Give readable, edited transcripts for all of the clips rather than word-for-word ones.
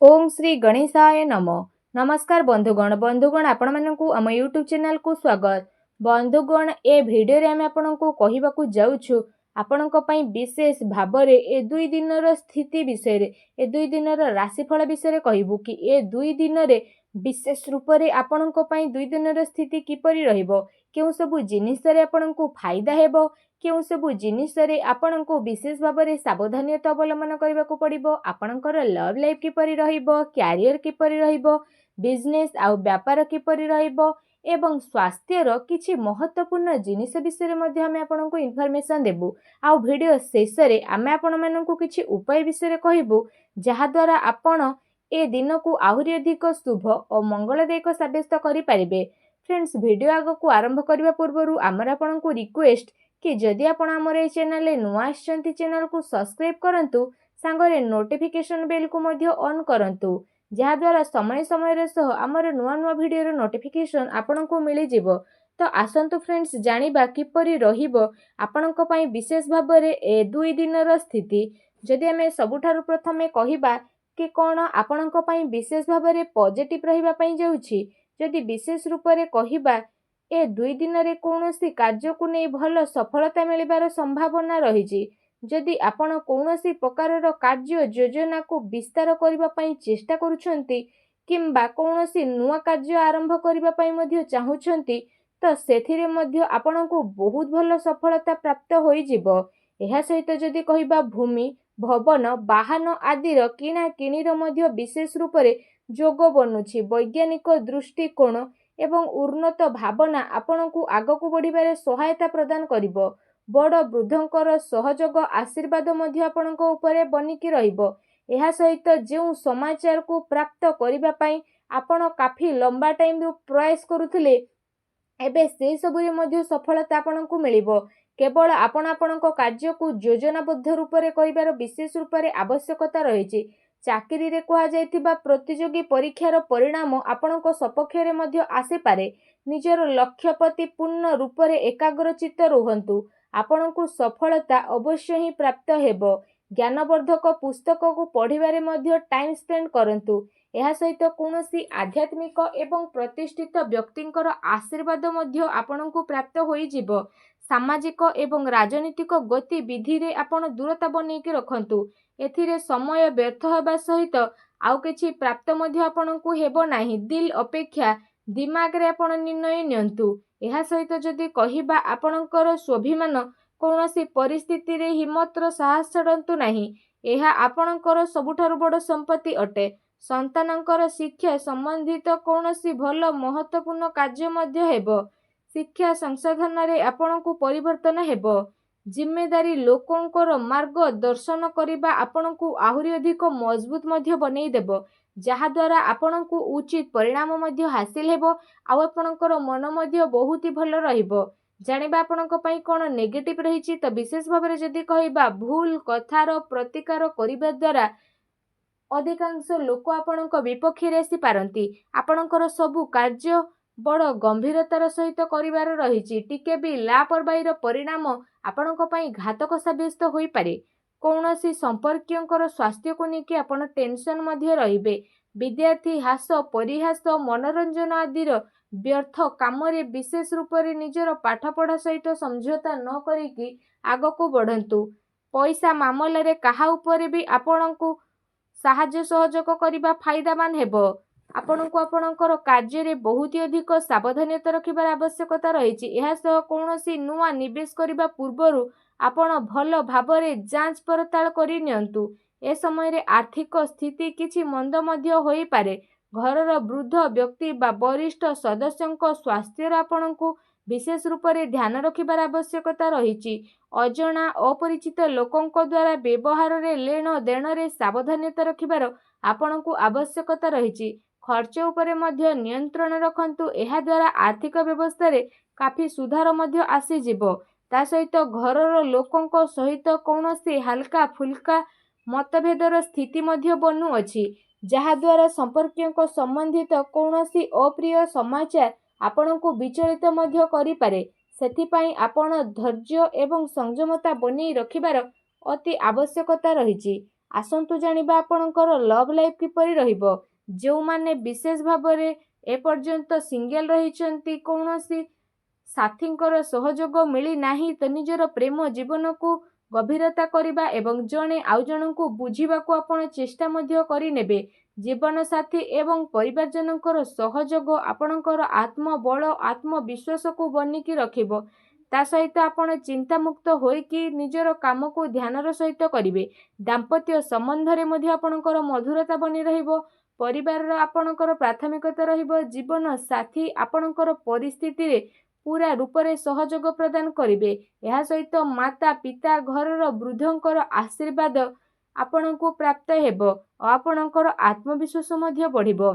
ओम श्री गणेशाय नमः। नमस्कार बंधुगण आपण मानकु आम यूट्यूब चैनल को स्वागत। बंधुगण ए भिडियो रे आम आपनकु कहिबाकु जाउछु आपनक पई विशेष भाबरे ए 2 दिनर स्थिति विषय रे ए 2 दिनर राशिफल विषय रे कहिबु कि ए 2 दिन रे विशेष रूप रे आपनक पई 2 दिनर स्थिति किपरि रहिबो, केउ सब जिनिस रे आपनकु फायदा हेबो, केउ सब जिनिस रे आपनकु विशेष भाबरे सावधानीता अवलंबन करबाकू पड़िबो, आपनकर लव लाइफ किपरि रहिबो, कैरियर किपरि रहिबो, बिजनेस आउ व्यापार किपरि रहिबो एवं स्वास्थ्यर किछि महत्वपूर्ण जिनिस विषय मध्ये आमे आपनकु इन्फॉर्मेशन देबु। आउ वीडियो शेष रे आमे आपण मानकु किछि उपाय विषय कहबु जहा द्वारा आपण ए दिन को आहुरी अधिक शुभ और मंगलदायक साब्यस्त करि पारिबे। फ्रेंड्स, वीडियो आग को आरंभ करबा पूर्वरु आमर आपनकु रिक्वेस्ट कि जदि आपण हमर ए चैनल रे नुआ आछंती चैनल को सब्सक्राइब करंतु, सांगरे नोटिफिकेशन बेल को मध्ये ऑन करंतु, जहा द्वारा समय समय रे सह हमर नुआ नुआ वीडियो रो नोटिफिकेशन आपनकु मिलि जिवो। तो आसंतु फ्रेंड्स, जानिबा किपरि रहिबो आपनक पई विशेष भाबरे ए 2 दिनर स्थिति। जदि हमें सबुठारु प्रथमे कहिबा कि कोन आपनक पई विशेष भाबरे पॉजिटिव रहिबा पई जाउछि, जदि विशेष रूप रे कहिबा ए 2 दिन रे कोनोसी कार्य को नै भल सफलता मिलिबार संभावना रहिछि। जदि आपण कोनोसी प्रकारर कार्य योजना को विस्तार करिबा पई चेष्टा करूछंती किंबा कोनोसी नुआ कार्य आरंभ करिबा पई मध्ये चाहुछंती, तो सेथिरे मध्ये आपणको बहुत भल सफलता प्राप्त होई जिवो। एहा सहित जदि कहिबा भूमि भवन वाहन आदिर किना किणीर मध्ये विशेष रूप रे जोग बनुछि। वैज्ञानिक दृष्टिकोण एवं उन्नत भावना आपणकु आगकु बढ़िबारे सहायता प्रदान करिवो। बड़ वृद्धंकर सहयोग आशीर्वाद मध्ये आपणक उपरे बनिकी रहिबो। एहा सहित जेउ समाचार को प्राप्त करिबा पई आपण काफी लंबा टाइम रु प्रयास करुथिले, एबे से सबुरे मध्ये सफलता आपणकु मिलिबो। केवल आपण आपणक कार्य को योजनाबद्ध रूप रे करिबार विशेष रूप रे आवश्यकता रहिछि। चाकरी रे कहा जायतिबा प्रतियोगी परीक्षार परिणाम आपणक सपक्ष रे मध्ये आसी पारे। निजर लक्ष्य प्रति पूर्ण रूप रे एकाग्रचित्त रुहंतु, आपणकु सफलता अवश्य ही प्राप्त हेबो। ज्ञानवर्धक पुस्तक को पढ़िबारे मध्ये टाइम स्पेंड करंतु। एहा सहित कोनोसी आध्यात्मिक एवं प्रतिष्ठित व्यक्तिंकर आशीर्वाद मध्ये आपणकु प्राप्त होई जिवो। सामाजिक एवं राजनीतिक गतिविधि रे आपण दूरता बनेकी रखंतु। एथिरे समय व्यर्थ होबा सहित आउ किछि प्राप्त मध्ये आपणकु हेबो नाही। दिल अपेक्षा दिमाग रे आपण निर्णय नियंतु। एहा सहित जदि कहिबा आपणकर स्वाभिमान कोनोसी परिस्थिति रे हिम्मतर साहस छडंतु नाही। एहा आपणकर सबुठारु बड़ संपत्ति अटे। संतानकर शिक्षा संबंधित कोनोसी भल महत्वपूर्ण कार्य मध्ये हेबो। शिक्षा संसाधन रे आपणकु परिवर्तन हेबो। जिम्मेदारी लोकंकर मार्ग दर्शन करिबा आपणकु आहुरी अधिक मजबूत मध्ये बनै देबो, जहा द्वारा आपणकु उचित परिणाम मध्ये हासिल हेबो। आ आपणकर मन मध्ये बहुत ही भल रहिबो। जानिबा आपणक पई कोन नेगेटिव रहिछि, त विशेष भाबरे जदि कहिबा भूल कथार प्रतिकार करिबा द्वारा अधिकांश लोक आपणक विपक्ष रे आसी पारंती। आपणकर सबु कार्य बड़ गंभीरतार सहित करिवार रहिछि। टिके भी लापरवाहीर परिणाम आपणक पई घातक साब्यस्त होई पारे। कौनसी संपर्कियंकर स्वास्थ्य को नेकी आपण टेंशन मध्ये रहिबे। विद्यार्थी हास परिहास मनोरंजन आदिर व्यर्थ काम रे विशेष रूप रे निजर पाठपढ़ा सहित समझौता न करिकी आगको बढ़ंतु। पैसा मामला रे काहा उपरे भी आपणकु साहाय्य सहयोग करिबा फायदामान हेबो। आपणकु आपणकर कार्य रे बहुत अधिक सावधानता रखिबार आवश्यकता रहिछि। एहा सह कोनोसी नुआ निवेश करिबा पूर्वरु आपण भल भाबरे जांच पड़ताल करि नियंतु। ए समय रे आर्थिक स्थिति किछि मंद मध्ये होई पारे। घरर वृद्ध व्यक्ति बा वरिष्ठ सदस्यंक स्वास्थ्य आपणकु विशेष रूप रे ध्यान रखिबार आवश्यकता रहिछि। अजणा अपरिचित लोकंक द्वारा व्यवहार रे लेन देन रे सावधानता रखिबार आपणकु आवश्यकता रहिछि। खर्च उपरे मध्ये नियंत्रण रखंतु। एहा द्वारा आर्थिक व्यवस्था रे काफी सुधार मध्ये आसी जिवो। ता सहित घरर लोकंक सहित कोनोसी हल्का फुल्का मतभेदर स्थिति मध्ये बनु अछि, जहा द्वारा संपर्कियंक संबंधित कोनोसी अप्रिय समाचार आपणकु विचलित मध्ये करि पारे। सेथिपाई आपण धैर्य एवं संयमता बनै रखिबार अति आवश्यकता रहिछि। आसंतु जानिबा आपणकर लव लाइफ किपरि रहिबो। जोमाने विशेष भाबरे एपर्यंत सिंगल रहिचंती कौनसी साथींकर सहयोग मिली नाही तो निजर प्रेम जीवन को गभीरता करिबा एवं जणे आउ जणको बुझिबाको आपण चेष्टा मध्य करिनेबे। जीवन साथी एवं परिवारजनकर सहयोग आपणकर आत्मबल आत्मविश्वास को बनिकी रखिबो। ता सहित आपण चिंतामुक्त होइकी निजर काम को ध्यानर सहित करिवे। दाम्पत्य संबंधरे मध्य आपणकर मधुरता बनी रहिबो। परिवार आपणकर प्राथमिकता रहिबो। जीवन साथी आपणकर परिस्थिति रे पूरा रूपरे सहयोग प्रदान करिवे। यह सहित माता पिता घरर वृद्धंकर आशीर्वाद आपणको प्राप्त हेबो और आपणकर आत्मविश्वास मध्य बढ़िबो।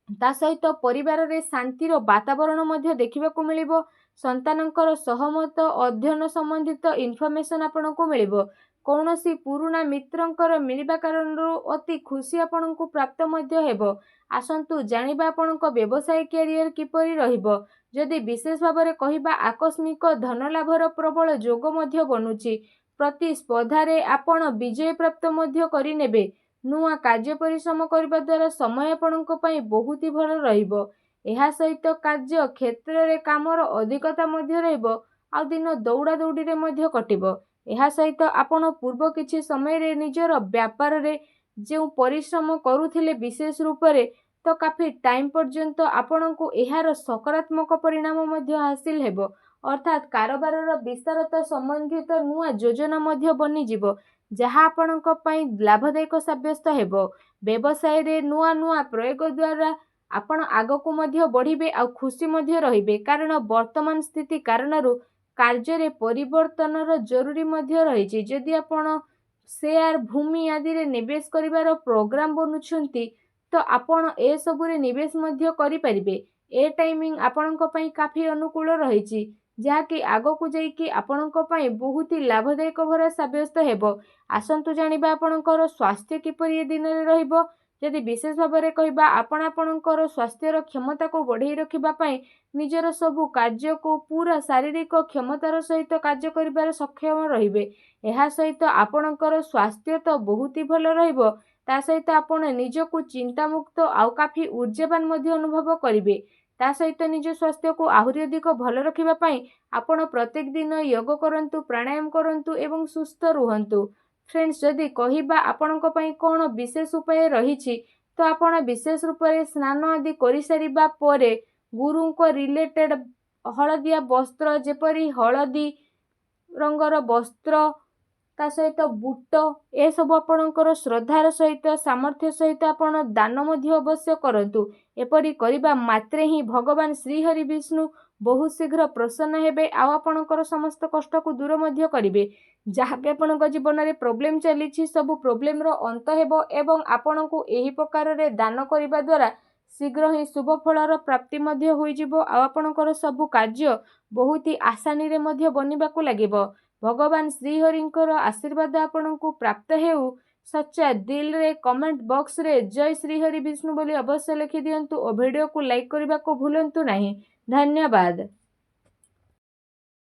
ता सहित परिवार रे शांतिर वातावरण मध्य देखिबाकू मिलिबो। संतानंकर सहमत अध्ययन संबंधित इनफॉरमेशन आपणको मिलिबो। कौनसी पुराना मित्रंकर मिलिबा कारणरू अति खुशी आपणको प्राप्त मध्य हेबो। आसंतु जानिबा आपणको व्यवसाय कैरियर किपरि रहिबो। जदि विशेष भाବରେ କହିବା आकस्मिक धन लाभर प्रबल जोग मध्य बनुची। प्रतिस्पर्धारे आपण विजय प्राप्त मध्य करिनेबे। नुआ कार्य परिश्रम करबा द्वारा समय आपणको पई बहुत ही भल रहिबो। एहा सहित कार्य क्षेत्र रे कामर अधिकता मध्य रहिबो। आ दिन दौड़ा दौड़ी रे मध्य कटिबो। एहा सहित आपण पूर्व किछि समय रे निजर व्यापार रे जे परिश्रम करूथिले विशेष रूप रे तो काफी टाइम पर्यंत आपणको एहार सकारात्मक परिणाम मध्य हासिल हेबो। अर्थात कारोबारर विस्तारता संबंधित नुआ योजना मध्य बनी जिवो जहाँ आपणको पई लाभदायक साब्यस्त हेबो। व्यवसाय रे नुआ नुआ प्रयोग द्वारा आपण आगको मध्य बढ़िबे आ खुशी मध्य रहिबे। कारण वर्तमान स्थिति कारणरू कार्य रे परिवर्तनर जरूरी मध्य रहिछि। जदि आपण शेयर भूमि आदि रे निवेश करिवार प्रोग्राम बनुछंती तो आपण ए सबुरे निवेश मध्य करि परिबे। ए टाइमिंग आपणको पई काफी अनुकूल रहिछि जहाँकि आगको जाइकी आपणको पई बहुत ही लाभदायक भरा साब्यस्त हेबो। आसंतु जानिबा आपणकर स्वास्थ्य किपरि ए दिन रे रहिबो। यदि विशेष भाବରେ କହିବା ଆପଣ ଆପଣଙ୍କର ସ୍ୱାସ୍ଥ୍ୟର କ୍ଷମତାକୁ ବଢ଼େଇ ରଖିବା ପାଇଁ ନିଜର ସବୁ କାର୍ଯ୍ୟକୁ ପୁରା ଶାରୀରିକ କ୍ଷମତାର ସହିତ କାର୍ଯ୍ୟ କରିବାରେ ସକ୍ଷମ ରହିବେ। ଏହା ସହିତ ଆପଣଙ୍କର ସ୍ୱାସ୍ଥ୍ୟ ତ ବହୁତ ହି ଭଲ ରହିବ। ତା ସହିତ ଆପଣ ନିଜକୁ ଚିନ୍ତାମୁକ୍ତ ଆଉ କାଫି ऊर्जावान ମଧ୍ୟ ଅନୁଭବ କରିବେ। ତା ସହିତ ନିଜ ସ୍ୱାସ୍ଥ୍ୟକୁ ଆହୁରି ଅଧିକ ଭଲ ରଖିବା ପାଇଁ ଆପଣ ପ୍ରତ୍ୟେକ ଦିନ ଯୋଗ କରନ୍ତୁ, ପ୍ରାଣାୟାମ କରନ୍ତୁ ଏବଂ ସୁସ୍ଥ ରୁହନ୍ତୁ। फ्रेंड्स जदि कहवा आपणको पई कोन विशेष उपाय रहिछि तो आपण विशेष रूप से स्नान आदि करि सारिबा परे गुरु को रिलेटेड हलदिया वस्त्र जेपरी हलदी रंगर वस्त्र ता सहित बूट ए सब आपणकर श्रद्धार सहित सामर्थ्य सहित आपण दान मध्य अवश्य करंतु। एपरी करिबा मात्रे ही भगवान श्री हरि विष्णु बहुत शीघ्र प्रसन्न हेबे आ आपणकर समस्त कष्ट को दूर मध्य करिवे। जहाँ भी आपणक जीवन में प्रोब्लेम चली सब प्रोब्लेम रो अंत हेबो एवं आपणको एही प्रकार रे दान करिबा द्वारा शीघ्र ही शुभ फलर प्राप्ति मध्य होई जिवो आ आपणकर सब कार्य बहुत ही आसानी रे मध्य बनिबाकू लागिबो। भगवान श्री हरिंकर आशीर्वाद आपणको प्राप्त हेउ। सच्चा दिल रे कमेंट बॉक्स रे जय श्री हरि विष्णु बोली अवश्य लिखि दियंतु और वीडियो को लाइक करबा को भूलंतु नहीं। धन्यवाद।